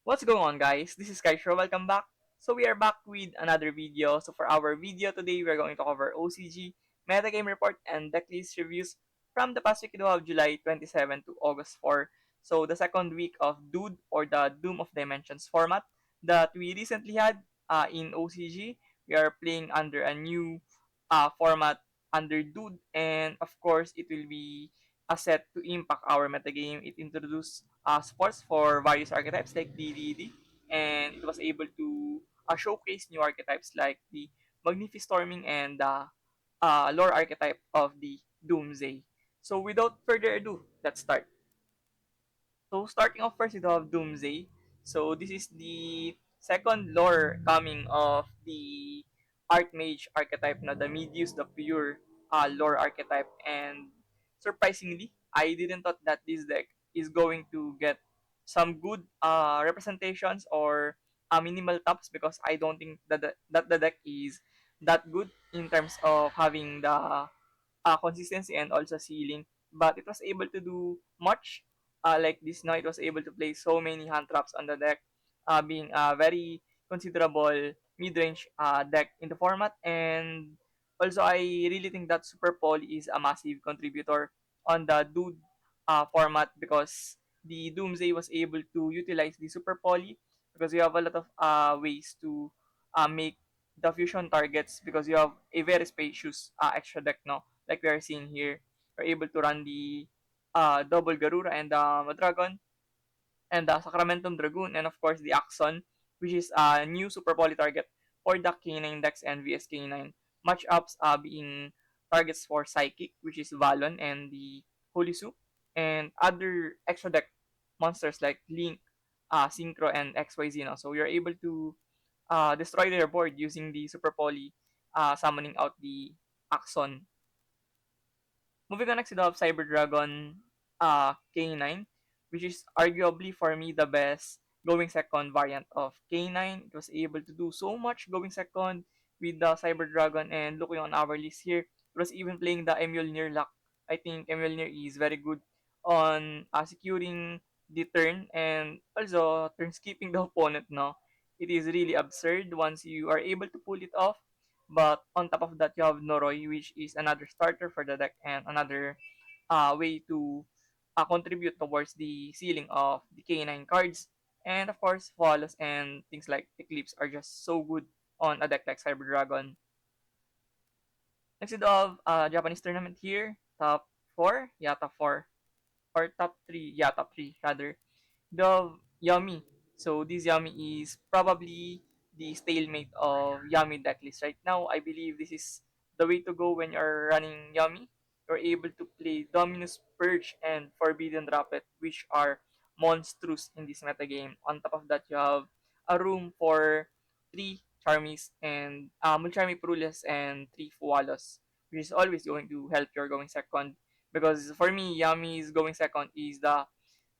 What's going on, guys? This is Kaisho. Welcome back. So we are back with another video. So for our video today, we're going to cover OCG, Metagame Report, and decklist reviews from the past week of July 27 to August 4. So the second week of DOOD, or the Doom of Dimensions format that we recently had in OCG. We are playing under a new format under DOOD, and of course it will be a set to impact our metagame. It introduced sports for various archetypes like DDD, and it was able to showcase new archetypes like the Magnifi-Storming and the lore archetype of the Doomsday. So without further ado, let's start. So starting off first with the Doomsday. So this is the second lore coming of the Archmage archetype na the Medius, the pure lore archetype. And surprisingly, I didn't thought that this deck is going to get some good representations or minimal tops, because I don't think that the deck is that good in terms of having the consistency and also ceiling. But it was able to do much like this. Now it was able to play so many hand traps on the deck, being a very considerable mid-range deck in the format. And also, I really think that Super Poly is a massive contributor on the Dude format, because the Doomsday was able to utilize the Super Poly, because you have a lot of ways to make the fusion targets, because you have a very spacious extra deck now, like we are seeing here. We're able to run the double Garura and the Dragon, and the Sacramentum Dragoon, and of course the Axon, which is a new super poly target for the K9 decks and VSK9 matchups, being targets for Psychic, which is Valon and the Holy Soup, and other extra deck monsters like Link, Synchro, and XYZ. Now. So we are able to destroy their board using the super poly, summoning out the Axon. Moving on next to the Cyber Dragon K9, which is arguably for me the best going second variant of K9. It was able to do so much going second with the Cyber Dragon, and looking on our list here, it was even playing the Emulnir luck. I think Emulnir is very good on securing the turn and also turn skipping the opponent. No, it is really absurd once you are able to pull it off. But on top of that, you have Noroi, which is another starter for the deck and another way to contribute towards the ceiling of the K9 cards. And of course, Flawless and things like Eclipse are just so good on a deck like Cyber Dragon. Next, we have Japanese tournament here. Top 4? Yeah, top 4. Or top 3? Yeah, top 3 rather. The Yummy. So this Yummy is probably the stalemate of Yummy decklist right now. I believe this is the way to go when you're running Yummy. You're able to play Dominus Purge and Forbidden Rapid, which are monstrous in this metagame. On top of that, you have a room for 3 Charmies and Mulcharmy Prules and 3 Fualos, which is always going to help your going second. Because for me, Yami's going second is the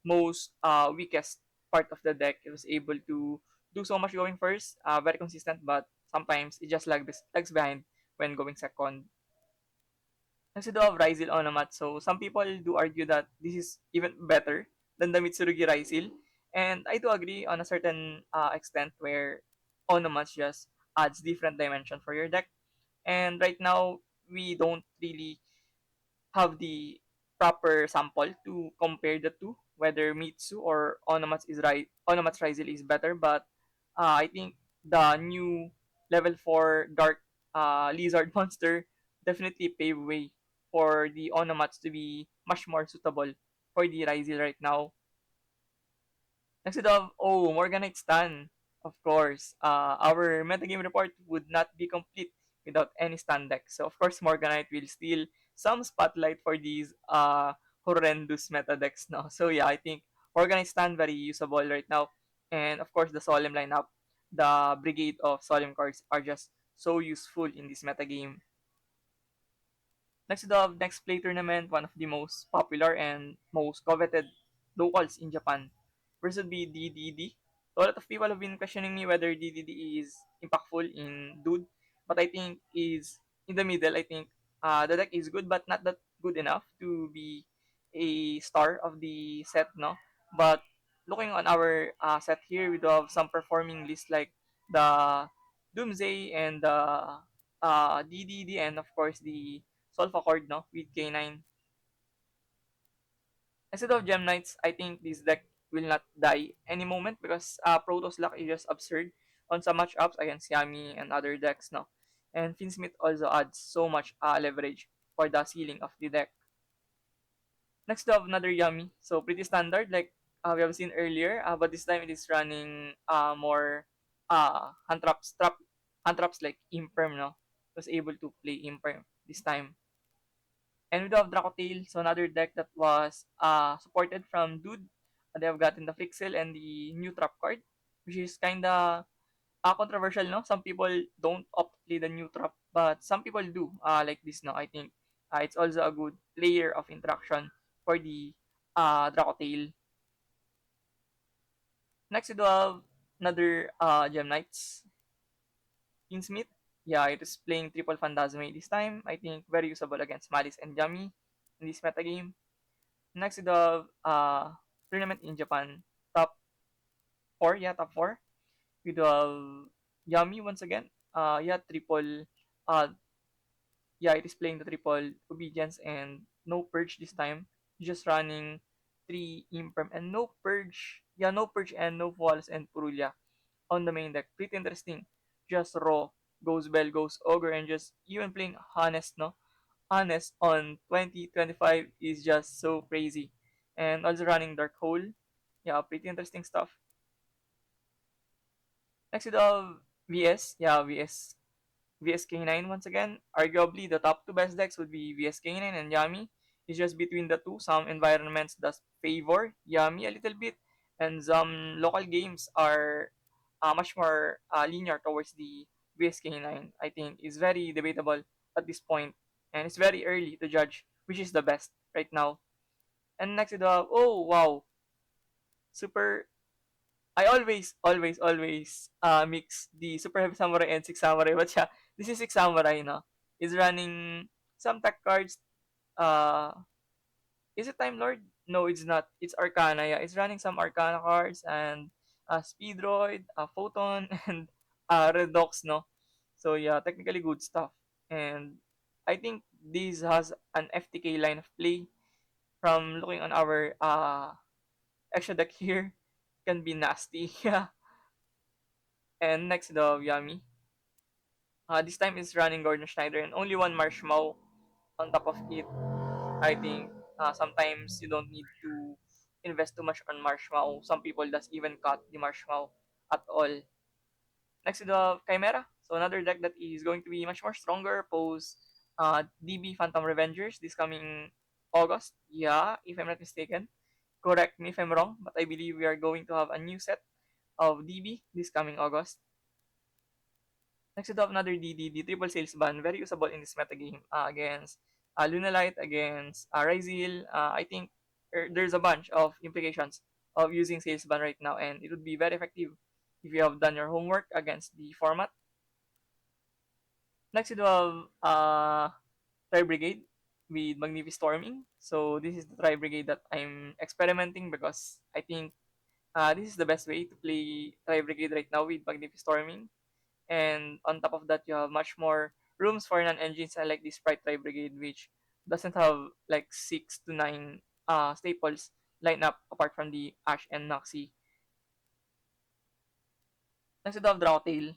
most weakest part of the deck. It was able to do so much going first, very consistent, but sometimes it just lags behind when going second. Next, we do have Ryzel Onomat. So some people do argue that this is even better than the Mitsurugi Ryzel. And I do agree on a certain extent, where Onomat just adds different dimension for your deck. And right now, we don't really have the proper sample to compare the two, whether Mitsu or Onomat's Rizel is better. But I think the new level 4 Dark Lizard monster definitely pave way for the Onomats to be much more suitable for the Rizel right now. Next we have, Morganite Stan. Of course, our metagame report would not be complete without any Stan deck. So of course, Morganite will steal some spotlight for these horrendous meta decks now. So yeah, I think Morganite Stan very usable right now. And of course, the Solemn lineup, the Brigade of Solemn cards are just so useful in this metagame. Next to the next play tournament, one of the most popular and most coveted locals in Japan, versus be DDD. So a lot of people have been questioning me whether DDD is impactful in Dude, but I think is in the middle. I think the deck is good, but not that good enough to be a star of the set, no. But looking on our set here, we do have some performing lists like the Doomsday and the DDD, and of course the Solfa chord, no, with K9. Instead of Gem Knights, I think this deck will not die any moment because Protoss luck is just absurd on some matchups against Yami and other decks, no. And Finsmith also adds so much leverage for the ceiling of the deck. Next, we have another Yami. So pretty standard, like we have seen earlier, but this time it is running more hand traps like Imperm, no. Was able to play Imperm this time. And we do have Dracotail, so another deck that was supported from DOOD. They have gotten the Fixel and the new trap card, which is kinda controversial, no? Some people don't opt to play the new trap, but some people do like this, no? I think it's also a good layer of interaction for the Dracotail. Next, we do have another Gem Knights. Kingsmith. Yeah, it is playing triple Phantasme this time. I think very usable against Malice and Yami in this metagame. Next, we have tournament in Japan. Top 4, yeah, top 4. We do have Yami once again. Yeah, triple. Uh, yeah, it is playing the triple obedience and no purge this time. Just running 3 imperm and no purge. Yeah, no purge and no falls and Purulia on the main deck. Pretty interesting. Just raw, goes bell, goes ogre, and just even playing honest, no? Honest on 2025 is just so crazy. And also running Dark Hole. Yeah, pretty interesting stuff. Next we have VS. Yeah, VSK9 once again. Arguably, the top two best decks would be VSK9 and Yami. It's just between the two. Some environments does favor Yami a little bit, and some local games are much more linear towards the VSK9. I think is very debatable at this point, and it's very early to judge which is the best right now. And next we have, oh wow, super. I always mix the Super Heavy Samurai and Six Samurai. But yeah, this is Six Samurai, no? Is running some tech cards. Uh, is it Time Lord? No, it's not. It's Arcana. Yeah, it's running some Arcana cards and Speedroid, Photon, and Redox, no? So yeah, technically good stuff. And I think this has an FTK line of play. From looking on our extra deck here, can be nasty. Yeah. And next, the Yami. This time is running Gordon Schneider and only one Marshmallow on top of it. I think sometimes you don't need to invest too much on Marshmallow. Some people does even cut the Marshmallow at all. Next to the Chimera. So another deck that is going to be much more stronger post DB Phantom Revengers this coming August. Yeah, if I'm not mistaken. Correct me if I'm wrong, but I believe we are going to have a new set of DB this coming August. Next we have another DDD, triple sales ban, very usable in this metagame against Lunalight, against Ryzeal. I think there's a bunch of implications of using sales ban right now, and it would be very effective if you have done your homework against the format. Next we have Tri Brigade with Magnificent Storming. So this is the Tri Brigade that I'm experimenting because I think this is the best way to play Tri Brigade right now with Magnificent Storming. And on top of that, you have much more rooms for non-engines. I like this Sprite Tri Brigade, which doesn't have like 6 to 9 staples line up apart from the Ash and Noxy. Next, we have Drowtail.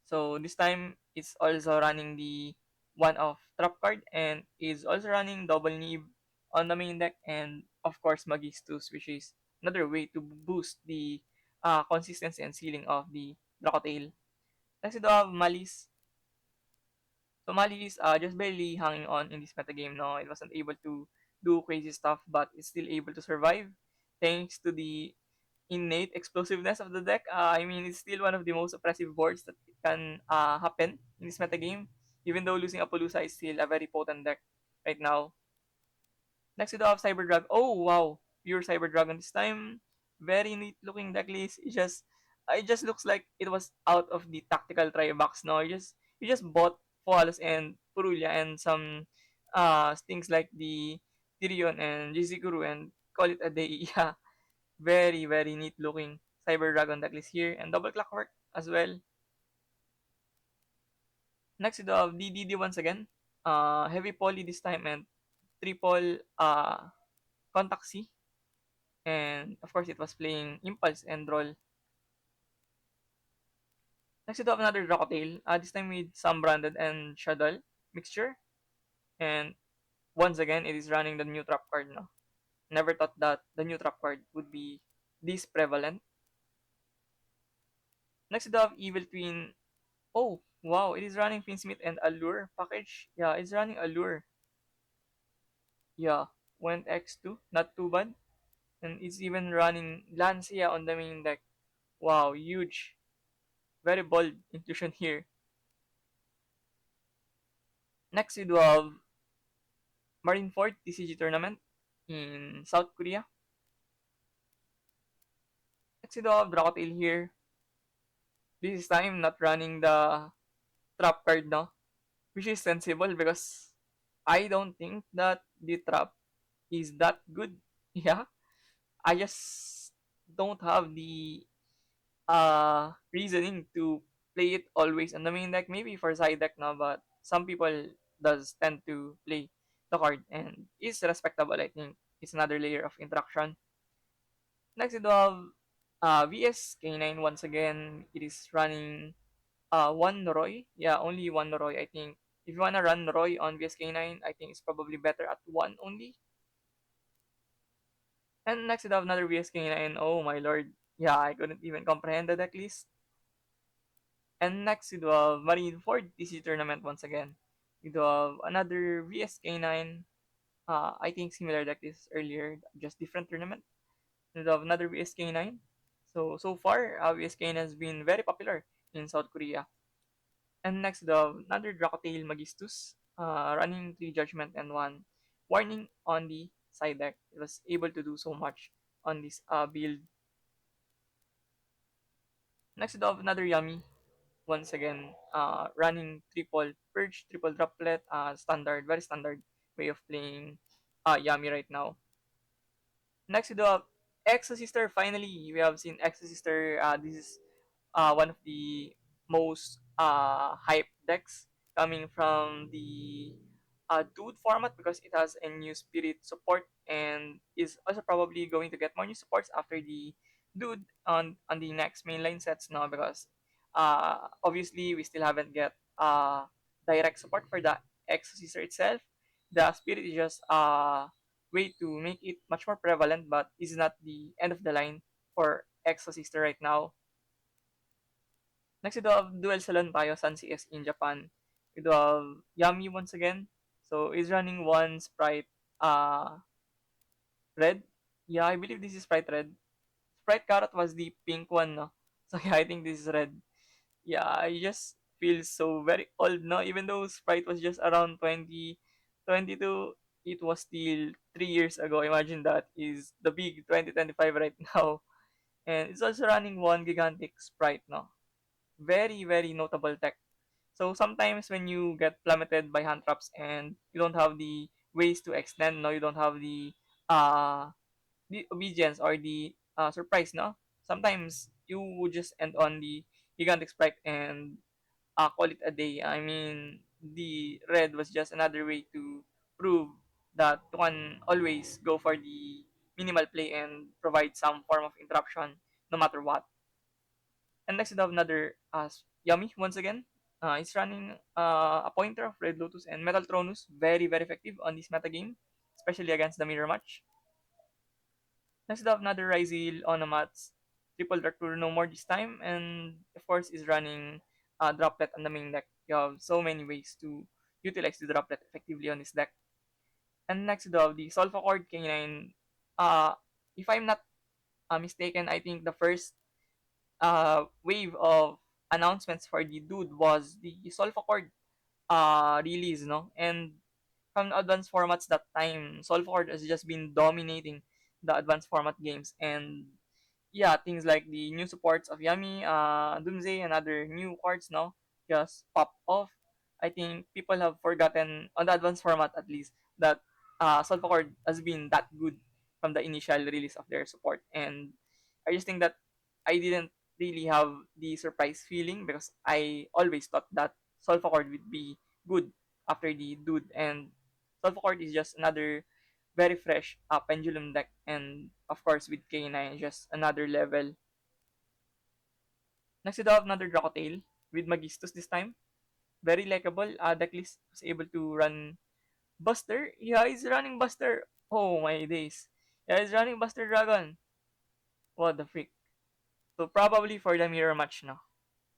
So this time, it's also running the one of Trap card and is also running Double Nib on the main deck, and of course Magistus, which is another way to boost the consistency and ceiling of the Drowtail. Next, we have Malice. So Mali is just barely hanging on in this metagame. No, it wasn't able to do crazy stuff, but it's still able to survive thanks to the innate explosiveness of the deck. I mean, it's still one of the most oppressive boards that can happen in this metagame. Even though losing Appaloosa is still a very potent deck right now. Next we have Cyber Drag. Oh wow, pure Cyber Dragon this time. Very neat looking deck list. It just looks like it was out of the tactical try box. No, you just bought Foalos and Purulia and some things like the Tyrion and Jizikuru and call it a day. Yeah. Very, very neat looking Cyber Dragon deck list here, and double clockwork as well. Next, we have DDD once again. Heavy poly this time and triple contact C. And of course, it was playing Impulse and Roll. Next, we have another Dracotale. This time with some branded and Shadow mixture. And once again, it is running the new trap card. No? Never thought that the new trap card would be this prevalent. Next, we have Evil Twin. Oh, wow, it is running Finsmith and Allure package. Yeah, it's running Allure. Yeah, went X2, not too bad. And it's even running Lancia on the main deck. Wow, huge. Very bold inclusion here. Next, we do have Marineford TCG tournament in South Korea. Next, we do have Dracotale here. This time, not running the trap card now, which is sensible because I don't think that the trap is that good. Yeah, I just don't have the reasoning to play it always on the main deck. Maybe for side deck now, but some people does tend to play the card and is respectable. I think it's another layer of interaction. Next, we do have VS K9 once again. It is running one Roy. Yeah, only one Roy. I think if you wanna run Roy on VS K9, I think it's probably better at one only. And next, we have another VS K9. Oh my lord. Yeah, I couldn't even comprehend the deck list. And next, we do have Marineford TC tournament once again. We do have another VSK9. I think similar like this earlier, just different tournament. We do have another VSK9. So far, VSK9 has been very popular in South Korea. And next, we have another Dracotale Magistus, running 3 Judgment and 1 Warning on the side deck. It was able to do so much on this build. Next, we have another Yummy once again, running triple purge, triple droplet, standard, very standard way of playing Yami right now. Next, we do have Exosister. Finally, we have seen Exosister. This is one of the most hype decks coming from the DOOD format because it has a new spirit support and is also probably going to get more new supports after the DOOD on the next mainline sets now because obviously we still haven't get direct support for the Exorciser itself. The spirit is just a way to make it much more prevalent but is not the end of the line for Exorcister right now. Next, we do have Duel Salon tayo, Sun CS in Japan. We do have Yami once again. So, is running one Sprite red. Yeah, I believe this is Sprite red. Sprite Carrot was the pink one, no? So, yeah, I think this is red. Yeah, I just feel so very old, no? Even though Sprite was just around 2022, it was still 3 years ago. Imagine that is the big 2025 right now. And it's also running one gigantic Sprite, no? Very, very notable tech. So sometimes when you get plummeted by hand traps and you don't have the ways to extend, no, you don't have uh the obedience or the surprise, no. Sometimes you would just end on the gigantic sprite and call it a day. I mean, the red was just another way to prove that you can always go for the minimal play and provide some form of interruption no matter what. And next we have another Yummy once again. It's running a pointer of Red Lotus and Metal Tronus. Very, very effective on this metagame, especially against the mirror match. Next we have another Ryzeel Onomats. Triple Dark Tour no more this time. And of course is running Droplet on the main deck. You have so many ways to utilize the Droplet effectively on this deck. And next we have the Solfacord K9. Uh, if I'm not mistaken, I think the first wave of announcements for the Dude was the Solfacord release, no? And from advanced formats that time, Solfacord has just been dominating the advanced format games. And yeah, things like the new supports of Yami, Doomsday, and other new cards, no? Just pop off. I think people have forgotten, on the advanced format at least, that Solfacord has been that good from the initial release of their support. And I just think that I didn't really have the surprise feeling because I always thought that Solfachord would be good after the Dude, and Solfachord is just another very fresh pendulum deck, and of course with K9 just another level. Next we have another Dracotail with Magistus this time. Very likable. Decklist was able to run Buster. Yeah, he's running Buster. Oh my days. Yeah, he's running Buster Dragon. What the freak. So probably for the mirror match now,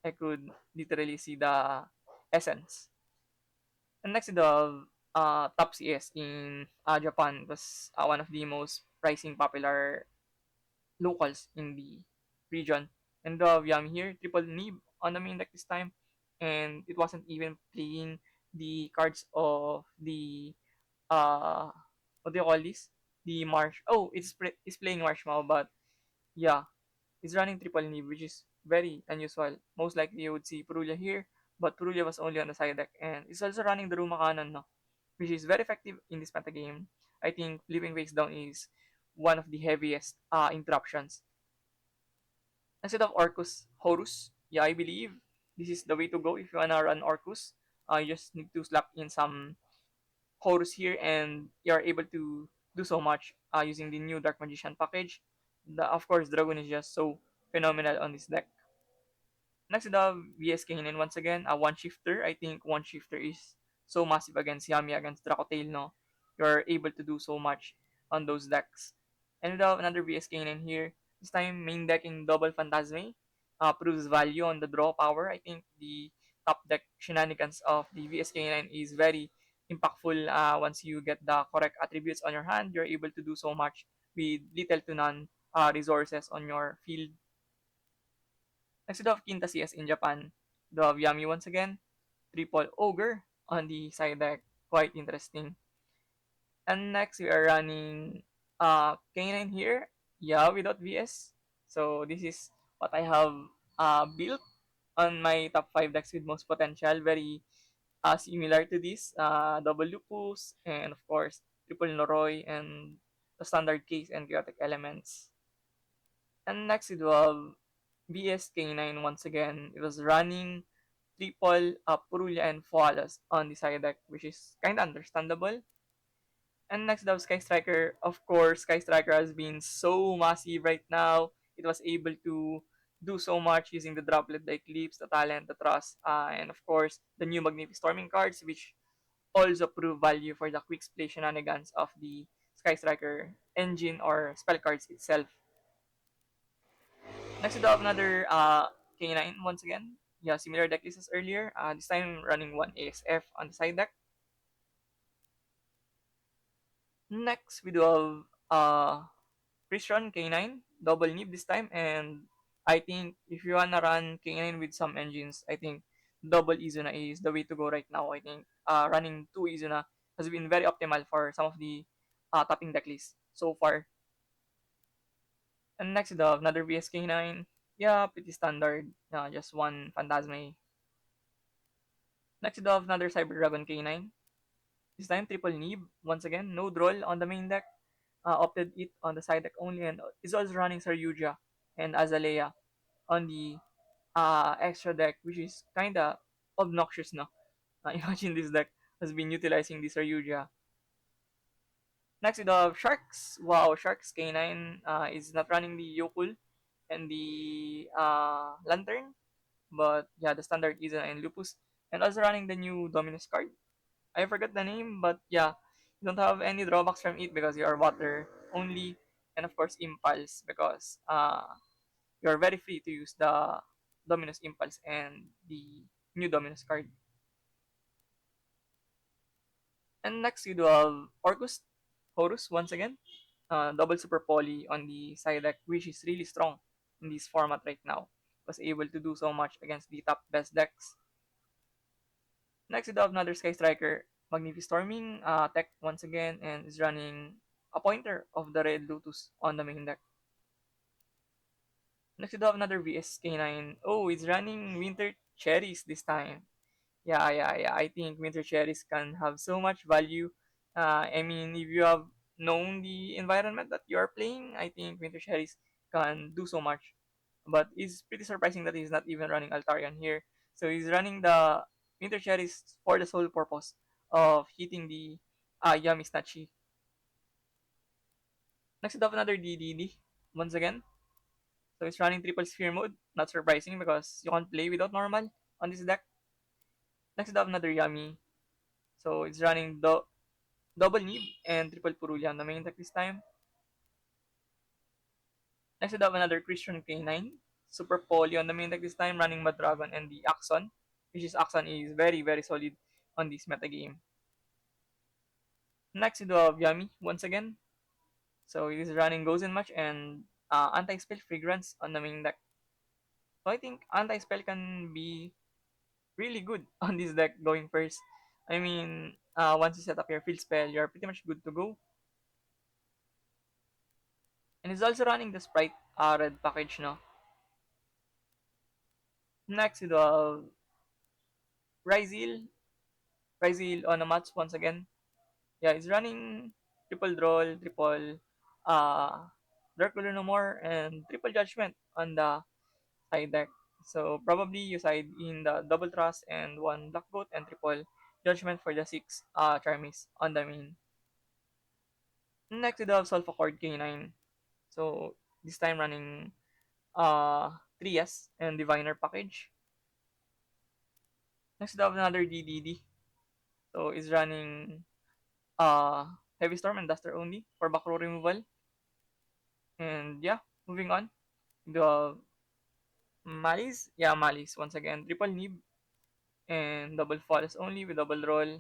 I could literally see the essence. And next the top CS in Japan was one of the most pricing popular locals in the region. And the Yami here, triple Nib on the main deck this time. And it wasn't even playing the cards of the what do you call this? The Marsh. Oh, it's playing Marshmallow, but yeah, it's running triple Nib, which is very unusual. Most likely you would see Purulia here, but Purulia was only on the side deck, and it's also running the Ruma Cannon, no, which is very effective in this meta game. I think Living Face Down is one of the heaviest interruptions. Instead of Orcus Horus, yeah, I believe this is the way to go if you wanna run Orcus. You just need to slap in some Horus here, and you're able to do so much using the new Dark Magician package. Of course, Dragon is just so phenomenal on this deck. Next we have VS Kainin once again, a one shifter. I think one shifter is so massive against Yami, against Dracotail, no? You're able to do so much on those decks. And we have another VS Kainin here. This time main decking double Phantasme. Proves value on the draw power. I think the top deck shenanigans of the VS K9 is very impactful once you get the correct attributes on your hand. You're able to do so much with little to none resources on your field. Next we have Quinta CS in Japan. We have Yami once again. Triple Ogre on the side deck. Quite interesting. And next we are running K9 here. Yeah, without VS. So this is what I have built on my top 5 decks with most potential. Very similar to this. Double Lupus and of course Triple Noroi and the standard case and chaotic elements. And next we do have VSK9 once again. It was running triple Purulia and Foalas on the side deck, which is kind of understandable. And next we have Sky Striker. Of course, Sky Striker has been so massive right now. It was able to do so much using the droplet, the Eclipse, the Talent, the Trust, and of course, the new Magnificent Storming cards, which also prove value for the quick play shenanigans of the Sky Striker engine or spell cards itself. Next we have another K9 once again. Yeah, similar deck list as earlier. This time running one ASF on the side deck. Next we do have Christian K9, double nib this time, and I think if you wanna run K9 with some engines, I think double Izuna is the way to go right now. I think running two Izuna has been very optimal for some of the topping deck lists so far. And next we have another VS K9. Yeah, pretty standard. Just one Phantasme. Next we have another Cyber Dragon K9. This time triple nib. Once again, no droll on the main deck. Opted it on the side deck only, and is also running Saryuja and Azalea on the extra deck, which is kinda obnoxious, no? Imagine this deck has been utilizing the Saryuja. Next we have Sharks. Wow, Sharks K9 is not running the Yokul and the Lantern, but yeah, the standard Izan and Lupus, and also running the new Dominus card. I forgot the name, but yeah, you don't have any drawbacks from it because you are water only, and of course Impulse because you are very free to use the Dominus Impulse and the new Dominus card. And next you do have Orcus Horus once again, double super poly on the side deck, which is really strong in this format right now. Was able to do so much against the top best decks. Next, we have another Sky Striker, Magnificent Storming tech once again, and is running a pointer of the Red Lotus on the main deck. Next, we have another VSK9. Oh, it's running Winter Cherries this time. Yeah. I think Winter Cherries can have so much value. I mean, if you have knowing the environment that you are playing, I think Winter Cherries can do so much. But it's pretty surprising that he's not even running Altarian here. So he's running the Winter Cherries for the sole purpose of hitting the Yami Snatchy. Next we have another DDD once again. So he's running triple sphere mode. Not surprising because you can't play without normal on this deck. Next we have another Yami. So it's running the double Nib and triple Purulya on the main deck this time. Next we have another Christian K9. Super Poly on the main deck this time, running Madragon and the Axon. Which is Axon is very very solid on this metagame. Next we have Yami once again. So it is running Ghost and Match and Anti-Spell Fragrance on the main deck. So I think Anti-Spell can be really good on this deck going first. I mean, once you set up your field spell, you're pretty much good to go. And it's also running the Sprite red package, no? Next, you have Ryzeel. Ryzeel on a match once again. Yeah, it's running triple draw, triple uh, Dark Ruler No More, and triple Judgment on the side deck. So probably you side in the double trust and one black goat and triple judgment for the six charmies on the main. Next we have Sulfur Cord K9. So this time running 3S and Diviner package. Next we have another DDD. So it's running uh Heavy Storm and Duster only for back row removal. And yeah, moving on. The Malice, yeah, Malice once again. Triple Nib and double falls only with double roll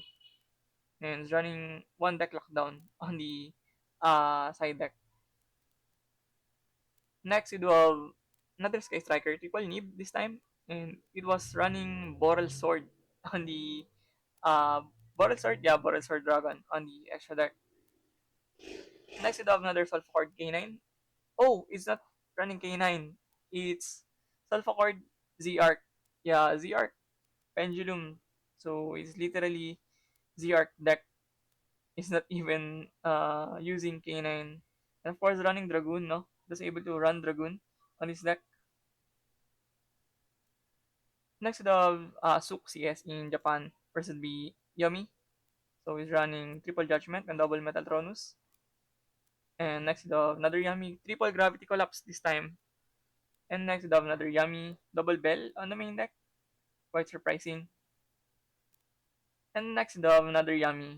and is running one deck lockdown on the side deck. Next, you do have another Sky Striker, triple Nib this time, and it was running Boral Sword on the uh, Boral Sword, yeah, Boral Sword Dragon on the extra deck. Next, you do have another Sulfur K9. Oh, it's not running K9, it's Sulfur Z Arc. Yeah, Z Arc Pendulum. So it's literally Z Arc deck is not even using K9. And of course, running Dragoon, no? Just able to run Dragoon on his deck. Next, we have Suk CS in Japan versus be Yumi. So he's running Triple Judgment and Double Metal Tronus. And next, we have another Yumi, Triple Gravity Collapse this time. And next, we have another Yumi, Double Bell on the main deck. Quite surprising. And next, we have another Yumi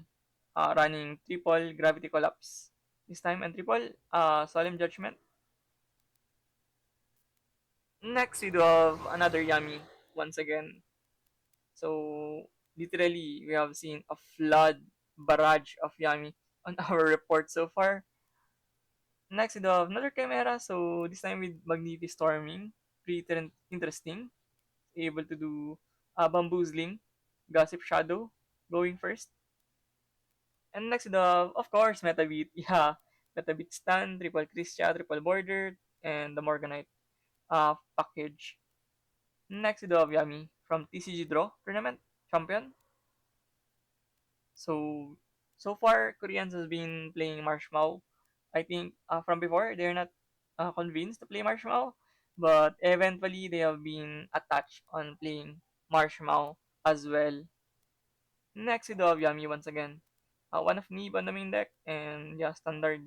running Triple Gravity Collapse this time and Triple Solemn Judgment. Next, we do have another Yummy once again. So, literally, we have seen a flood barrage of Yummy on our report so far. Next, we do have another Chimera. So, this time with Magneti Storming. Pretty interesting. Able to do Bamboozling, Gossip Shadow going first. And next, we do have, of course, Metabeat. Yeah, Metabeat Stun, Triple Christia, Triple Border, and the Morganite package. Next, we do have Yami from TCG Draw Tournament Champion. So, so far, Koreans has been playing Marshmallow. I think from before, they're not convinced to play Marshmallow, but eventually they have been attached on playing Marshmallow as well. Next, we do have Yami once again. One of Nib on the main deck, and yeah, standard.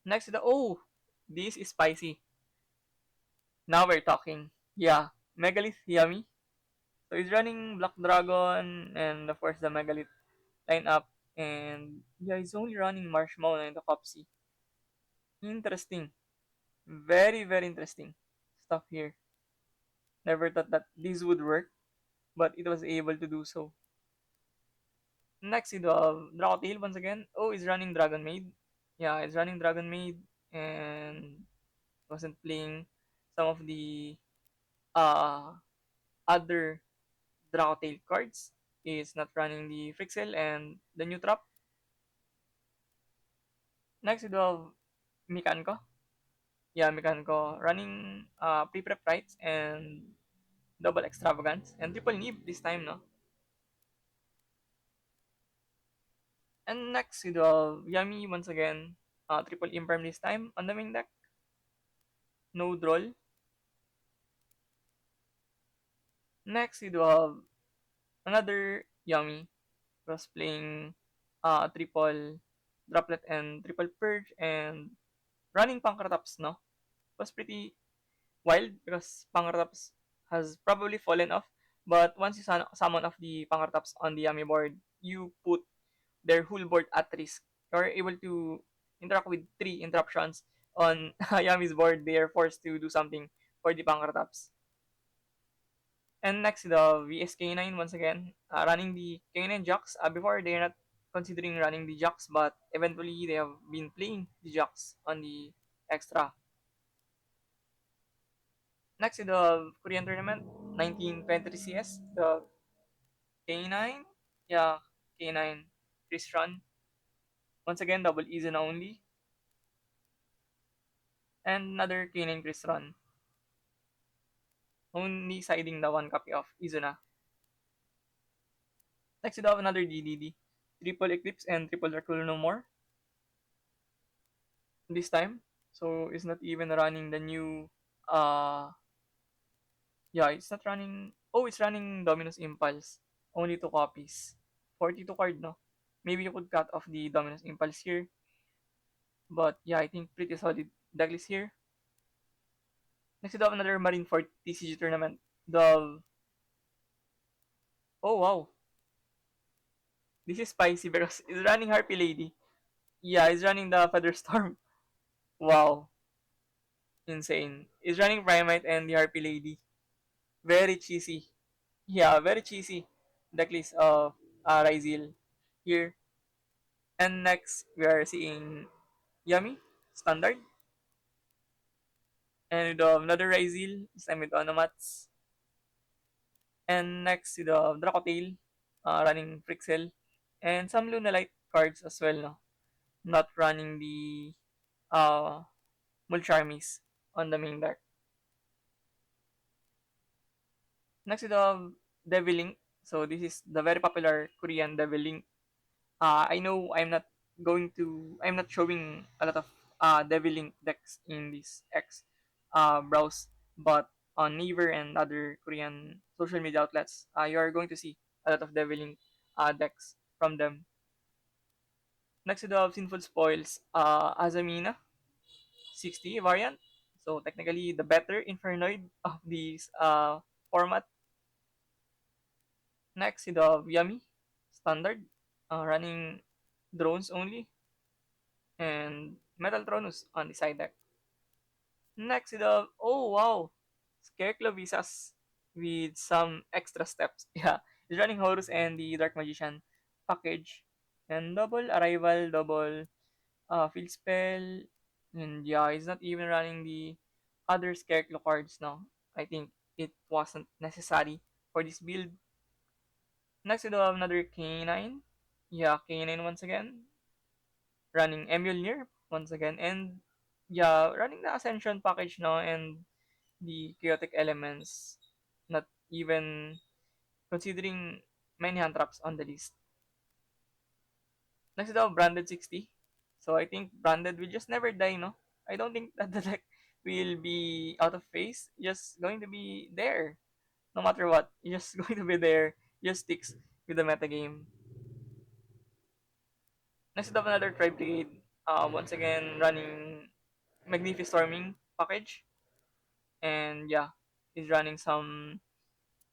Next, oh, this is spicy. Now we're talking. Yeah, Megalith Yami. So he's running Black Dragon and of course the Megalith lineup. And yeah, he's only running Marshmallow and the Copsy. Interesting. Very, very interesting stuff here. Never thought that this would work, but it was able to do so. Next, you have Dracotail once again. Oh, he's running Dragon Maid. Yeah, he's running Dragon Maid and wasn't playing some of the uh other Dracotail cards. He's not running the Frixel and the new trap. Next, you have Mikanko. Yeah, Mikanko running pre-prep rights and double extravagance and triple nib this time, no? And next, we do have Yummy once again. Triple Imperm this time on the main deck. No Droll. Next, we do have another Yummy. Was playing triple Droplet and triple Purge and running Pankrataps, no? Was pretty wild because Pankrataps has probably fallen off. But once you summon off the Pankrataps on the Yummy board, you put their whole board at risk. You're able to interact with three interruptions on Yami's board. They are forced to do something for the Pankrataps. And next, the VSK9 once again, running the K9 Jocks. Before, they're not considering running the Jocks, but eventually they have been playing the Jocks on the extra. Next, the Korean tournament, 1923 CS, the K9. Yeah, K9 Chris Run. Once again, double Izuna only. And another K9 Chris Run. Only siding the one copy of Izuna. Next, you have another DDD. Triple Eclipse and Triple Dracula no more. This time. So, it's not even running the new yeah, it's not running. Oh, it's running Dominus Impulse. Only two copies. 42 card, no? Maybe you could cut off the Dominus Impulse here. But yeah, I think pretty solid decklist here. Next, we have another Marine Fort TCG tournament. The oh wow, this is spicy because it's running Harpy Lady. Yeah, it's running the Feather Storm. Wow, insane. It's running Primite and the Harpy Lady. Very cheesy. Yeah, very cheesy. Decklist of Ryzil here. And next, we are seeing Yummy, Standard. And another Ryzil, this time with Onomats. And next, with Dracotail, running Frixel. And some Lunalite cards as well, no? Not running the Mulcharmies on the main deck. Next, we have Devil Link. So this is the very popular Korean Devil Link. I know I'm not showing a lot of Devil Link decks in this X browse, but on Naver and other Korean social media outlets, you are going to see a lot of Devil Link decks from them. Next, we have Sinful Spoils, Azamina 60 variant. So technically the better Infernoid of this format. Next, we have Yummy Standard, running drones only, and Metal Tronus on the side deck. Next, we have, oh wow, Scarecrow Visas with some extra steps. Yeah, it's running Horus and the Dark Magician package. And double Arrival, double Field Spell. And yeah, it's not even running the other Scarecrow cards now. I think it wasn't necessary for this build. Next, we have another K9. Yeah, K9 once again. Running Emulnir once again. And yeah, running the Ascension package now and the chaotic elements. Not even considering many hand traps on the list. Next, we have Branded 60. So I think Branded will just never die, no? I don't think that the deck will be out of phase. Just going to be there. No matter what. Just going to be there. Just sticks with the metagame. Next up another Tribe Brigade. Once again running Magnificent Storming package. And yeah, he's running some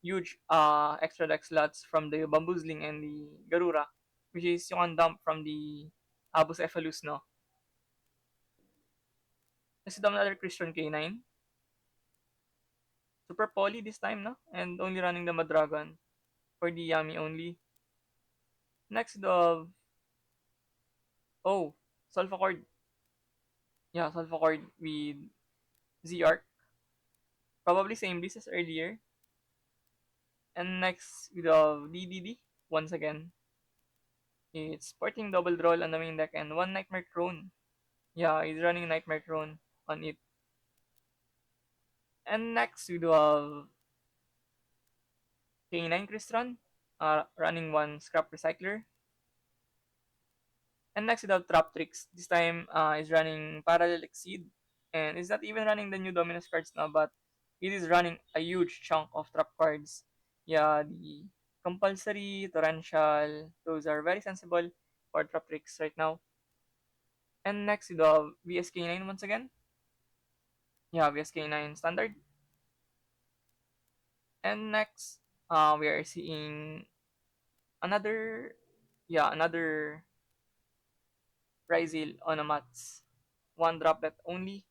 huge extra deck slots from the Bamboozling and the Garura, which is yung on dump from the Abus Ephalus, no? Next up another Christian K9. Super Poly this time, no? And only running the Madragon for the Yami only. Next of oh, Sulfacord. Yeah, Sulfacord with Z-Arc. Probably same list as earlier. And next with the DDD once again. It's sporting double draw on the main deck and one Nightmare Crone. Yeah, he's running Nightmare Crone on it. And next we do have K9 Crystron, running one Scrap Recycler. And next we have Trap Tricks. This time is running Parallel Exceed, and it's not even running the new Dominus cards now, but it is running a huge chunk of trap cards. Yeah, the compulsory, torrential, those are very sensible for Trap Tricks right now. And next we have VSK9 once again. Yeah, VSK9 standard. And next, we are seeing another, yeah, another Rizal on a mats. One droplet only.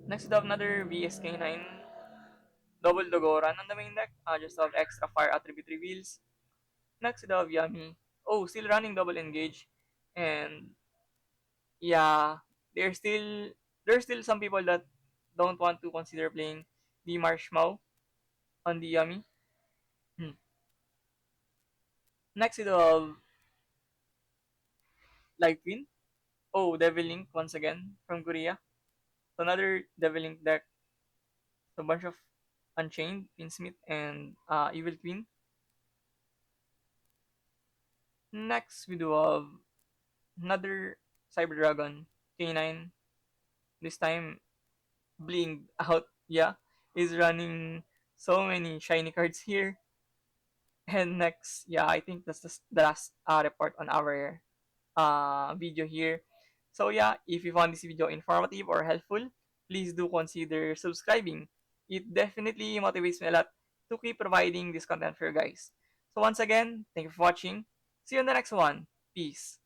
Next we have another VSK9 double Dogoran on the main deck. Just have extra fire attribute reveals. Next we have Yami. Oh, still running double engage. And yeah, there's still there's still some people that don't want to consider playing the Marshmallow on the Yami. Hmm. Next we have Light Queen. Oh, Devil Link once again from Korea. So another Devil Link deck. So a bunch of Unchained, Pinsmith, and Evil Queen. Next, we do have another Cyber Dragon K9. This time, blinged out. Yeah, is running so many shiny cards here. And next, yeah, I think that's the last report on our video here. So yeah, if you found this video informative or helpful, please do consider subscribing. It definitely motivates me a lot to keep providing this content for you guys. So once again, thank you for watching. See you in the next one. Peace.